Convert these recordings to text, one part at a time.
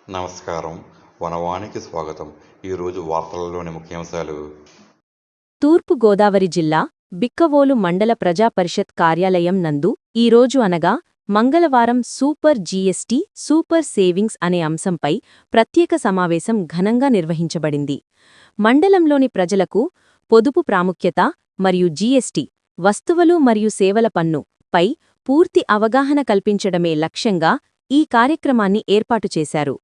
నమస్కారం. వనవానికి స్వాగతం. ఈరోజు వార్తలలోని ముఖ్యాంశాలు. తూర్పు గోదావరి జిల్లా బిక్కవోలు మండల ప్రజాపరిషత్ కార్యాలయం నందు ఈరోజు అనగా మంగళవారం సూపర్ జీఎస్టీ సూపర్ సేవింగ్స్ అనే అంశంపై ప్రత్యేక సమావేశం ఘనంగా నిర్వహించబడింది. మండలంలోని ప్రజలకు పొదుపు ప్రాముఖ్యత మరియు జీఎస్టీ వస్తువులు మరియు సేవల పన్ను పై పూర్తి అవగాహన కల్పించడమే లక్ష్యంగా ఈ కార్యక్రమాన్ని ఏర్పాటు చేశారు.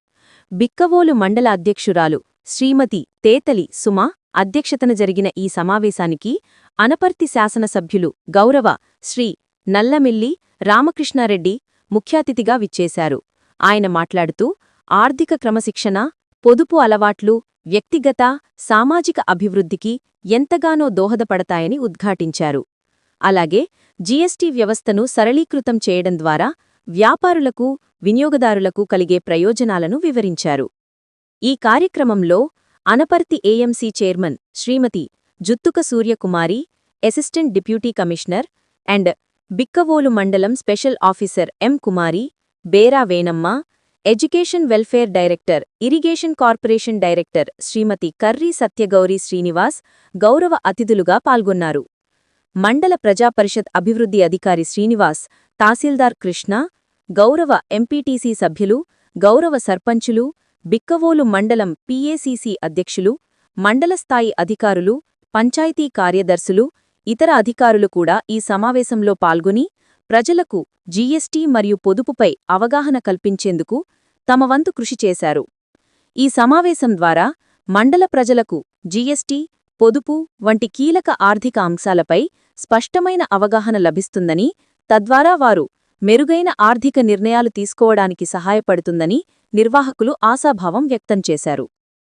బిక్కవోలు మండల అధ్యక్షురాలు శ్రీమతి తేతలి సుమ అధ్యక్షతన జరిగిన ఈ సమావేశానికి అనపర్తి శాసనసభ్యులు గౌరవ శ్రీ నల్లమిల్లి రామకృష్ణారెడ్డి ముఖ్యాతిథిగా విచ్చేశారు. ఆయన మాట్లాడుతూ ఆర్థిక క్రమశిక్షణ, పొదుపు అలవాట్లు వ్యక్తిగత, సామాజిక అభివృద్ధికి ఎంతగానో దోహదపడతాయని ఉద్ఘాటించారు. అలాగే జీఎస్టీ వ్యవస్థను సరళీకృతం చేయడం ద్వారా వ్యాపారులకు, వినియోగదారులకు కలిగే ప్రయోజనాలను వివరించారు. ఈ కార్యక్రమంలో Anaparthi AMC chairman Srimati Juttuka Suryakumari, assistant deputy commissioner and Bikkavolu mandal special officer M Kumari, Bera Venamma, education welfare director, irrigation corporation director Srimati Karri Satyagowri Srinivas గౌరవ అతిథులుగా పాల్గొన్నారు. మండల ప్రజాపరిషత్ అభివృద్ధి అధికారి శ్రీనివాస్, తహసీల్దార్ కృష్ణ, గౌరవ ఎంపీటీసీ సభ్యులు, గౌరవ సర్పంచులు, బిక్కవోలు మండలం పీఏసీసీ అధ్యక్షులు, మండలస్థాయి అధికారులు, పంచాయతీ కార్యదర్శులు, ఇతర అధికారులు కూడా ఈ సమావేశంలో పాల్గొని ప్రజలకు జీఎస్టీ మరియు పొదుపుపై అవగాహన కల్పించేందుకు తమ వంతు కృషి చేశారు. ఈ సమావేశం ద్వారా మండల ప్రజలకు జీఎస్టీ, పొదుపు వంటి కీలక ఆర్థిక అంశాలపై స్పష్టమైన అవగాహన లభిస్తుందని, తద్వారా వారు మెరుగైన ఆర్థిక నిర్ణయాలు తీసుకోవడానికి సహాయపడుతుందని నిర్వాహకులు ఆశాభావం వ్యక్తం చేశారు.